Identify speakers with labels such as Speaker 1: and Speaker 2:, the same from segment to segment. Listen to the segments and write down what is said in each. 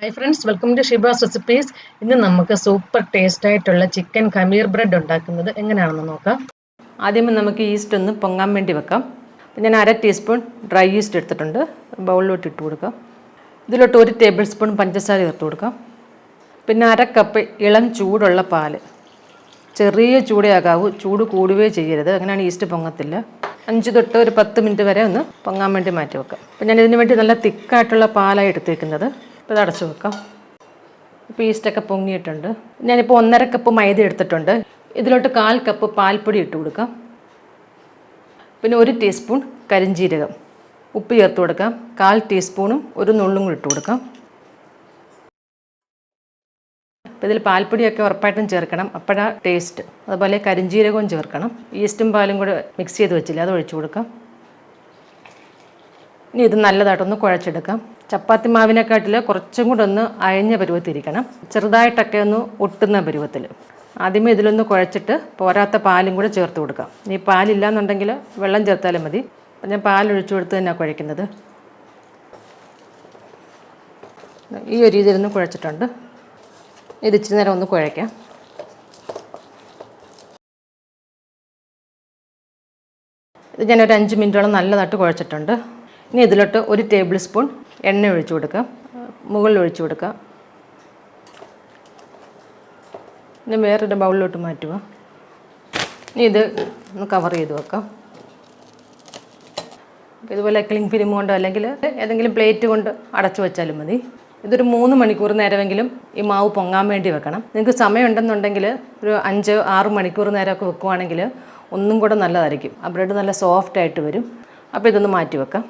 Speaker 1: Hi friends, welcome to Shiba's recipes. ഇന്ന് നമുക്ക് super taste ആയിട്ടുള്ള ചിക്കൻ ഖമീർ ബ്രെഡ് ഉണ്ടാക്കുന്നത് എങ്ങനെയാണെന്ന് നോക്കാം.
Speaker 2: ആദ്യമേ നമുക്ക് ഈസ്റ്റ് ഒന്ന് പൊങ്ങാൻ വേണ്ടി വെക്കാം. ഞാൻ 1/2 ടീസ്പൂൺ ഡ്രൈ ഈസ്റ്റ് എടുത്തിട്ടുണ്ട്, ബൗളിലോട്ട് ഇട്ട് കൊടുക്കാം. ഇതിലോട്ട് 1 ടേബിൾ സ്പൂൺ പഞ്ചസാര ചേർത്ത് കൊടുക്കാം. പിന്നെ 1/2 കപ്പ് ഇളം ചൂടുള്ള പാല്. ചെറിയ ചൂടേ ആകാവൂ, ചൂട് കൂടുകയോ ചെയ്യരുത്, അങ്ങനെയാണ് ഈസ്റ്റ് പൊങ്ങത്തില്ല. 5 തൊട്ട് ഒരു 10 മിനിറ്റ് വരെ ഒന്ന് പൊങ്ങാൻ വേണ്ടി മാറ്റി വെക്കാം. അപ്പം ഞാൻ ഇതിന് വേണ്ടി നല്ല തിക്കായിട്ടുള്ള പാലായി എടുത്തേക്കുന്നത്. ഇപ്പോൾ ഇത് അടച്ചു വെക്കാം. ഇപ്പോൾ ഈസ്റ്റൊക്കെ പൊങ്ങിയിട്ടുണ്ട്. ഞാനിപ്പോൾ 1/2 കപ്പ് മൈദ എടുത്തിട്ടുണ്ട്. ഇതിലോട്ട് 1/4 കപ്പ് പാൽപ്പൊടി ഇട്ട് കൊടുക്കാം. പിന്നെ 1 ടീസ്പൂൺ കരിഞ്ജീരകം, ഉപ്പ് ചേർത്ത് കൊടുക്കാം. 1/4 ടീസ്പൂണും ഒരു നുള്ളും കൂടി ഇട്ട് കൊടുക്കാം. അപ്പോൾ ഇതിൽ പാൽപ്പൊടിയൊക്കെ ഉറപ്പായിട്ടും ചേർക്കണം, അപ്പോഴാണ് ടേസ്റ്റ്. അതുപോലെ കരിഞ്ജീരകവും ചേർക്കണം. ഈസ്റ്റും പാലും കൂടെ മിക്സ് ചെയ്ത് വെച്ചില്ല, അത് ഒഴിച്ചു കൊടുക്കാം. ഇനി ഇത് നല്ലതായിട്ടൊന്ന് കുഴച്ചെടുക്കാം. ചപ്പാത്തി മാവിനെക്കാട്ടിൽ കുറച്ചും കൂടെ ഒന്ന് അയഞ്ഞ പരുവത്തിരിക്കണം, ചെറുതായിട്ടൊക്കെ ഒന്ന് ഒട്ടുന്ന പരുവത്തിൽ. ആദ്യമേ ഇതിലൊന്ന് കുഴച്ചിട്ട് പോരാത്ത പാലും കൂടെ ചേർത്ത് കൊടുക്കാം. ഇനി പാലില്ല എന്നുണ്ടെങ്കിൽ വെള്ളം ചേർത്താലും മതി. അപ്പം ഞാൻ പാലൊഴിച്ചു കൊടുത്ത് തന്നെയാണ് കുഴയ്ക്കുന്നത്. ഈ ഒരു രീതിയിലൊന്ന് കുഴച്ചിട്ടുണ്ട്. ഇത് ഇച്ചിരി നേരം ഒന്ന് കുഴയ്ക്കാം. ഇത് ഞാനൊരു 5 മിനിറ്റോളം നല്ലതായിട്ട് കുഴച്ചിട്ടുണ്ട്. ഇനി ഇതിലോട്ട് 1 ടേബിൾ സ്പൂൺ എണ്ണ ഒഴിച്ചു കൊടുക്കാം, മുകളിൽ ഒഴിച്ചു കൊടുക്കാം. ഇനി വേറൊരു ബൗളിലോട്ട് മാറ്റുക. ഇനി ഇത് ഒന്ന് കവർ ചെയ്ത് വെക്കാം. ഇതുപോലെ ക്ലിംഗ് ഫിലിം കൊണ്ടോ അല്ലെങ്കിൽ ഏതെങ്കിലും പ്ലേറ്റ് കൊണ്ട് അടച്ചു വെച്ചാലും മതി. ഇതൊരു 3 മണിക്കൂർ നേരമെങ്കിലും ഈ മാവ് പൊങ്ങാൻ വേണ്ടി വെക്കണം. നിങ്ങൾക്ക് സമയമുണ്ടെന്നുണ്ടെങ്കിൽ ഒരു 5-6 മണിക്കൂർ നേരമൊക്കെ വെക്കുവാണെങ്കിൽ ഒന്നും കൂടെ നല്ലതായിരിക്കും. ആ ബ്രെഡ് നല്ല സോഫ്റ്റായിട്ട് വരും. അപ്പോൾ ഇതൊന്ന് മാറ്റി വെക്കാം.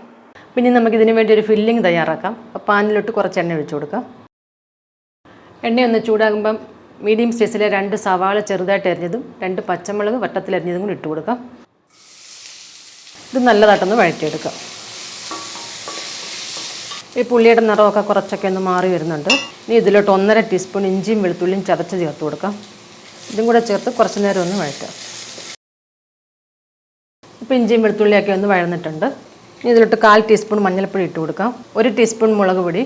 Speaker 2: പിന്നെ നമുക്കിതിന് വേണ്ടി ഒരു ഫില്ലിങ് തയ്യാറാക്കാം. പാനിലോട്ട് കുറച്ച് എണ്ണ ഒഴിച്ചു കൊടുക്കാം. എണ്ണയൊന്ന് ചൂടാകുമ്പം മീഡിയം സൈസിലെ 2 സവാള ചെറുതായിട്ട് അരിഞ്ഞതും 2 പച്ചമുളക് വട്ടത്തിലരിഞ്ഞതും കൂടി ഇട്ട് കൊടുക്കാം. ഇത് നല്ലതായിട്ടൊന്ന് വഴറ്റിയെടുക്കാം. ഈ പുള്ളിയുടെ നിറമൊക്കെ കുറച്ചൊക്കെ ഒന്ന് മാറി വരുന്നുണ്ട്. ഇനി ഇതിലോട്ട് 1/2 ടീസ്പൂൺ ഇഞ്ചിയും വെളുത്തുള്ളിയും ചതച്ച് ചേർത്ത് കൊടുക്കാം. ഇതും കൂടെ ചേർത്ത് കുറച്ച് നേരം ഒന്ന് വഴറ്റാം. ഇപ്പോൾ ഇഞ്ചിയും വെളുത്തുള്ളിയൊക്കെ ഒന്ന് വഴന്നിട്ടുണ്ട്. ഇനി ഇതിലോട്ട് 1/4 ടീസ്പൂൺ മഞ്ഞൾപ്പൊടി ഇട്ട് കൊടുക്കാം. 1 ടീസ്പൂൺ മുളക് പൊടി,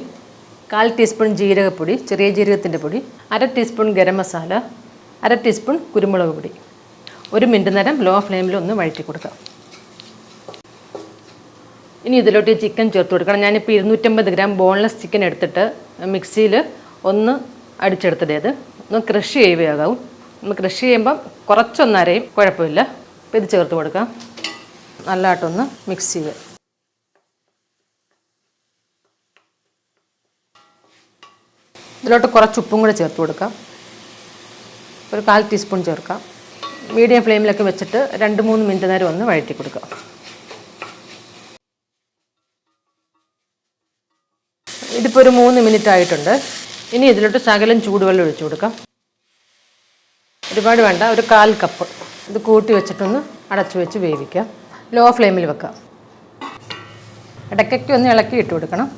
Speaker 2: 1/4 ടീസ്പൂൺ ജീരകപ്പൊടി, ചെറിയ ജീരകത്തിൻ്റെ പൊടി, 1/2 ടീസ്പൂൺ ഗരം മസാല, 1/2 ടീസ്പൂൺ കുരുമുളക് പൊടി. 1 മിനിറ്റ് നേരം ലോ ഫ്ലെയിമിൽ ഒന്ന് വഴറ്റി കൊടുക്കാം. ഇനി ഇതിലോട്ട് ഈ ചിക്കൻ ചേർത്ത് കൊടുക്കണം. ഞാനിപ്പോൾ 250 ഗ്രാം ബോൺലെസ് ചിക്കൻ എടുത്തിട്ട് മിക്സിയിൽ ഒന്ന് അടിച്ചെടുത്തത്. ഒന്ന് ക്രഷ് ചെയ്യുകയാകാവും. ഒന്ന് ക്രഷ് ചെയ്യുമ്പം കുറച്ചൊന്ന് അരയും, കുഴപ്പമില്ല. അപ്പോൾ ഇത് ചേർത്ത് കൊടുക്കാം. നല്ലതായിട്ടൊന്ന് മിക്സ് ചെയ്യുക. ഇതിലോട്ട് കുറച്ച് ഉപ്പും കൂടെ ചേർത്ത് കൊടുക്കാം. ഒരു 1/4 ടീസ്പൂൺ ചേർക്കാം. മീഡിയം ഫ്ലെയിമിലൊക്കെ വെച്ചിട്ട് 2-3 മിനിറ്റ് നേരം ഒന്ന് വഴറ്റി കൊടുക്കാം. ഇതിപ്പോൾ ഒരു 3 മിനിറ്റ് ആയിട്ടുണ്ട്. ഇനി ഇതിലോട്ട് ശകലം ചൂടുവെള്ളം ഒഴിച്ചു കൊടുക്കാം. ഒരുപാട് വേണ്ട, ഒരു 1/4 കപ്പ്. ഇത് കൂട്ടി വെച്ചിട്ടൊന്ന് അടച്ചു വെച്ച് വേവിക്കാം. ലോ ഫ്ലെയിമിൽ വെക്കാം. ഇടയ്ക്കൊക്കെ ഒന്ന് ഇളക്കി ഇട്ട് കൊടുക്കണം.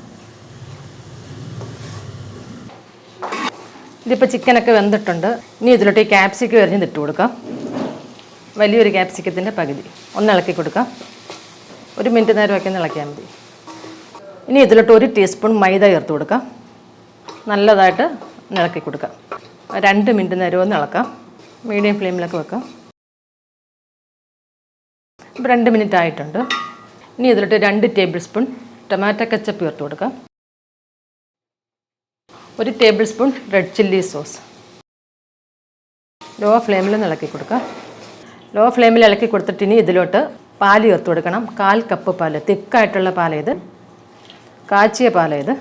Speaker 2: ഇതിപ്പോൾ ചിക്കനൊക്കെ വെന്തിട്ടുണ്ട്. ഇനി ഇതിലോട്ട് ഈ ക്യാപ്സിക്കം എറിഞ്ഞ് ഇട്ട് കൊടുക്കാം. വലിയൊരു ക്യാപ്സിക്കത്തിൻ്റെ പകുതി ഒന്ന് ഇളക്കി കൊടുക്കാം. 1 മിനിറ്റ് നേരമൊക്കെ ഒന്ന് ഇളക്കിയാൽ മതി. ഇനി ഇതിലോട്ട് 1 ടീസ്പൂൺ മൈദ ചേർത്ത് കൊടുക്കാം. നല്ലതായിട്ട് ഇളക്കി കൊടുക്കാം. 2 മിനിറ്റ് നേരം ഒന്ന് ഇളക്കാം. മീഡിയം ഫ്ലെയിമിലൊക്കെ വെക്കാം. ഇപ്പോൾ 2 മിനിറ്റ് ആയിട്ടുണ്ട്. ഇനി ഇതിലോട്ട് 2 ടേബിൾ സ്പൂൺ ടൊമാറ്റോ കെച്ചപ്പ് ചേർത്ത് കൊടുക്കാം. 1 tablespoon red chilli sauce. Low ഫ്ലെയിമിൽ ഇളക്കി കൊടുക്കാം. ലോ ഫ്ലെയിമിൽ ഇളക്കി കൊടുത്തിട്ട് ഇനി ഇതിലോട്ട് പാല് ചേർത്ത് കൊടുക്കണം. 1/4 കപ്പ് പാല്, തിക്കായിട്ടുള്ള പാലേത്, കാച്ചിയ പാലേത്.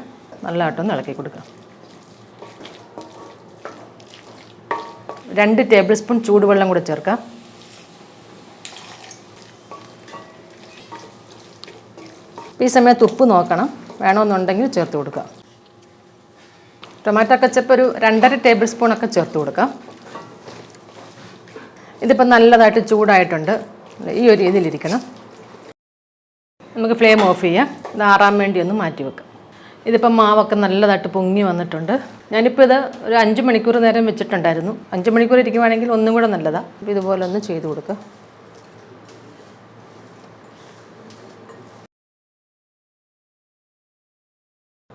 Speaker 2: നല്ലതായിട്ടൊന്ന് ഇളക്കി കൊടുക്കാം. 2 ടേബിൾ സ്പൂൺ ചൂടുവെള്ളം കൂടെ ചേർക്കാം. ഈ സമയത്ത് ഉപ്പ് നോക്കണം, വേണമെന്നുണ്ടെങ്കിൽ ചേർത്ത് കൊടുക്കാം. ടൊമാറ്റോ കെച്ചപ്പ് ഒരു 2.5 ടേബിൾ സ്പൂണൊക്കെ ചേർത്ത് കൊടുക്കാം. ഇതിപ്പോൾ നല്ലതായിട്ട് ചൂടായിട്ടുണ്ട്. ഈ ഒരു രീതിയിലിരിക്കണം. നമുക്ക് ഫ്ലെയിം ഓഫ് ചെയ്യാം. ഇത് ആറാൻ വേണ്ടി ഒന്ന് മാറ്റി വെക്കാം. ഇതിപ്പം മാവൊക്കെ നല്ലതായിട്ട് പൊങ്ങി വന്നിട്ടുണ്ട്. ഞാനിപ്പോൾ ഇത് ഒരു 5 മണിക്കൂർ നേരം വെച്ചിട്ടുണ്ടായിരുന്നു. 5 മണിക്കൂർ ഇരിക്കുവാണെങ്കിൽ ഒന്നും കൂടെ നല്ലതാണ്. അപ്പോൾ ഇതുപോലെ ഒന്ന് ചെയ്ത് കൊടുക്കുക.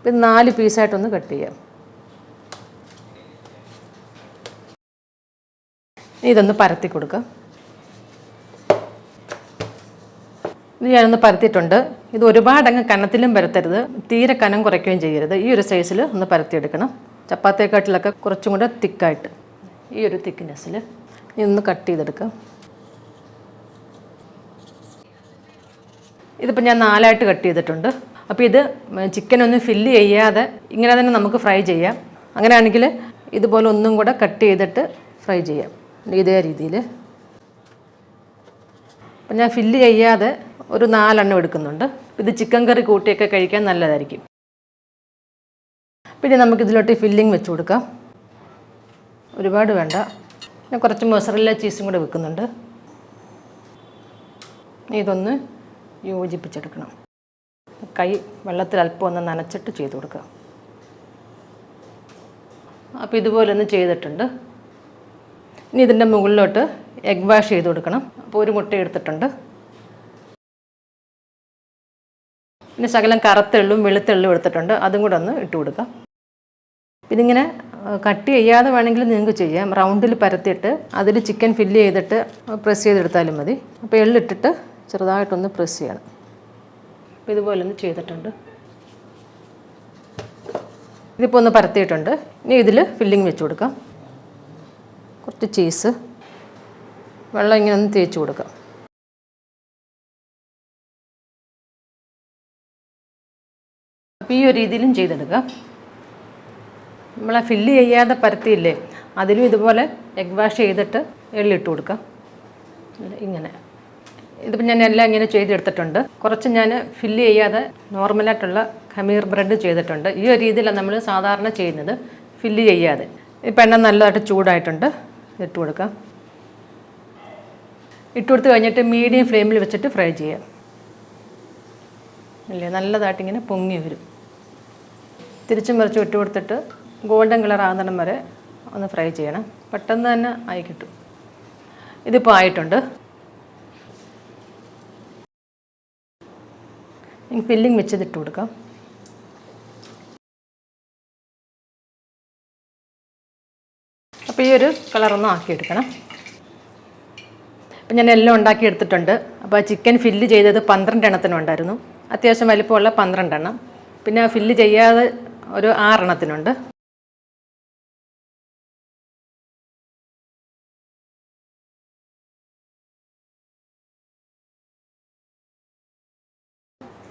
Speaker 2: ഇത് 4 പീസായിട്ടൊന്ന് കട്ട് ചെയ്യാം. ഇനി ഇതൊന്ന് പരത്തി കൊടുക്കുക. ഇത് ഞാനൊന്ന് പരത്തിയിട്ടുണ്ട്. ഇത് ഒരുപാടങ്ങ് കനത്തിലും പരത്തരുത്, തീരെ കനം കുറയ്ക്കുകയും ചെയ്യരുത്. ഈ ഒരു സൈസിൽ ഒന്ന് പരത്തിയെടുക്കണം. ചപ്പാത്തിയെക്കാട്ടിലൊക്കെ കുറച്ചും കൂടെ തിക്കായിട്ട് ഈ ഒരു തിക്നെസ്സിൽ ഇതൊന്ന് കട്ട് ചെയ്തെടുക്കാം. ഇതിപ്പോൾ ഞാൻ 4ആയിട്ട് കട്ട് ചെയ്തിട്ടുണ്ട്. അപ്പോൾ ഇത് ചിക്കനൊന്നും ഫില്ല് ചെയ്യാതെ ഇങ്ങനെ തന്നെ നമുക്ക് ഫ്രൈ ചെയ്യാം. അങ്ങനെയാണെങ്കിൽ ഇതുപോലെ ഒന്നും കൂടെ കട്ട് ചെയ്തിട്ട് ഫ്രൈ ചെയ്യാം ഇതേ രീതിയിൽ. അപ്പം ഞാൻ ഫില്ല് ചെയ്യാതെ ഒരു 4 എണ്ണം എടുക്കുന്നുണ്ട്. ഇത് ചിക്കൻ കറി കൂട്ടിയൊക്കെ കഴിക്കാൻ നല്ലതായിരിക്കും. പിന്നെ നമുക്കിതിലോട്ട് ഫില്ലിങ് വെച്ച് കൊടുക്കാം. ഒരുപാട് വേണ്ട. ഞാൻ കുറച്ച് മൊസറല്ല ചീസും കൂടെ വെക്കുന്നുണ്ട്. ഇതൊന്ന് യോജിപ്പിച്ചെടുക്കണം. കൈ വെള്ളത്തിൽ അല്പം ഒന്ന് നനച്ചിട്ട് ചെയ്ത് കൊടുക്കുക. അപ്പോൾ ഇതുപോലെ ഒന്ന് ചെയ്തിട്ടുണ്ട്. ഇനി ഇതിൻ്റെ മുകളിലോട്ട് എഗ് വാഷ് ചെയ്ത് കൊടുക്കണം. അപ്പോൾ ഒരു മുട്ട എടുത്തിട്ടുണ്ട്. പിന്നെ ശകലം കറുത്തെള്ളും വെളുത്തെള്ളും എടുത്തിട്ടുണ്ട്. അതും കൂടെ ഒന്ന് ഇട്ട് കൊടുക്കാം. ഇതിങ്ങനെ കട്ട് ചെയ്യാതെ വേണമെങ്കിൽ നിങ്ങൾക്ക് ചെയ്യാം. റൗണ്ടിൽ പരത്തിയിട്ട് അതിൽ ചിക്കൻ ഫില്ല് ചെയ്തിട്ട് പ്രസ് ചെയ്തെടുത്താലും മതി. അപ്പോൾ എള്ളിട്ടിട്ട് ചെറുതായിട്ടൊന്ന് പ്രസ് ചെയ്യണം. അപ്പോൾ ഇതുപോലെ ഒന്ന് ചെയ്തിട്ടുണ്ട്. ഇതിപ്പോൾ ഒന്ന് പരത്തിയിട്ടുണ്ട്. ഇനി ഇതിൽ ഫില്ലിങ് വെച്ച് കൊടുക്കാം. കുറച്ച് ചീസ്, വെള്ളം ഇങ്ങനെ ഒന്ന് തേച്ച് കൊടുക്കാം. അപ്പോൾ ഈ ഒരു രീതിയിലും ചെയ്തെടുക്കാം. നമ്മളെ ഫില്ല് ചെയ്യാതെ പരത്തിയില്ലേ, അതിലും ഇതുപോലെ എഗ് വാഷ് ചെയ്തിട്ട് എള്ളിട്ട് കൊടുക്കാം. ഇങ്ങനെ ഇതിപ്പോൾ ഞാൻ എല്ലാം ഇങ്ങനെ ചെയ്തെടുത്തിട്ടുണ്ട്. കുറച്ച് ഞാൻ ഫില്ല് ചെയ്യാതെ നോർമലായിട്ടുള്ള ഖമീർ ബ്രെഡ് ചെയ്തിട്ടുണ്ട്. ഈ ഒരു രീതിയിലാണ് നമ്മൾ സാധാരണ ചെയ്യുന്നത്, ഫില്ല് ചെയ്യാതെ. ഇപ്പം എണ്ണ നല്ലതായിട്ട് ചൂടായിട്ടുണ്ട്. ഇട്ട് കൊടുക്കാം. ഇട്ട് കൊടുത്ത് കഴിഞ്ഞിട്ട് മീഡിയം ഫ്ലെയിമിൽ വെച്ചിട്ട് ഫ്രൈ ചെയ്യാം. ഇല്ലേ, നല്ലതായിട്ടിങ്ങനെ പൊങ്ങി വരും. തിരിച്ചും മറിച്ചും ഇട്ട് കൊടുത്തിട്ട് ഗോൾഡൻ കളർ ആകുന്നിടം വരെ ഒന്ന് ഫ്രൈ ചെയ്യണം. പെട്ടെന്ന് തന്നെ ആയി കിട്ടും. ഇതിപ്പോൾ ആയിട്ടുണ്ട്. ഫില്ലിങ് വെച്ചത് ഇട്ട് കൊടുക്കാം. അപ്പോൾ ഈ ഒരു കളറൊന്നും ആക്കിയെടുക്കണം. അപ്പം ഞാൻ എല്ലാം ഉണ്ടാക്കി എടുത്തിട്ടുണ്ട്. അപ്പോൾ ചിക്കൻ ഫില്ല് ചെയ്തത് 12 എണ്ണത്തിനുണ്ടായിരുന്നു. അത്യാവശ്യം വലിപ്പമുള്ള 12 എണ്ണം. പിന്നെ ഫില്ല് ചെയ്യാതെ ഒരു 6 എണ്ണത്തിനുണ്ട്.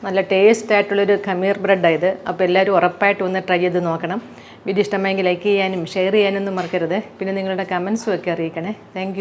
Speaker 2: നല്ല ടേസ്റ്റ് ആയിട്ടുള്ളൊരു ഖമീർ ബ്രെഡായത്. അപ്പോൾ എല്ലാവരും ഉറപ്പായിട്ട് ഒന്ന് ട്രൈ ചെയ്ത് നോക്കണം. വീഡിയോ ഇഷ്ടമായെങ്കിൽ ലൈക്ക് ചെയ്യാനും ഷെയർ ചെയ്യാനൊന്നും മറക്കരുത്. പിന്നെ നിങ്ങളുടെ കമൻസും ഒക്കെ അറിയിക്കണേ. താങ്ക്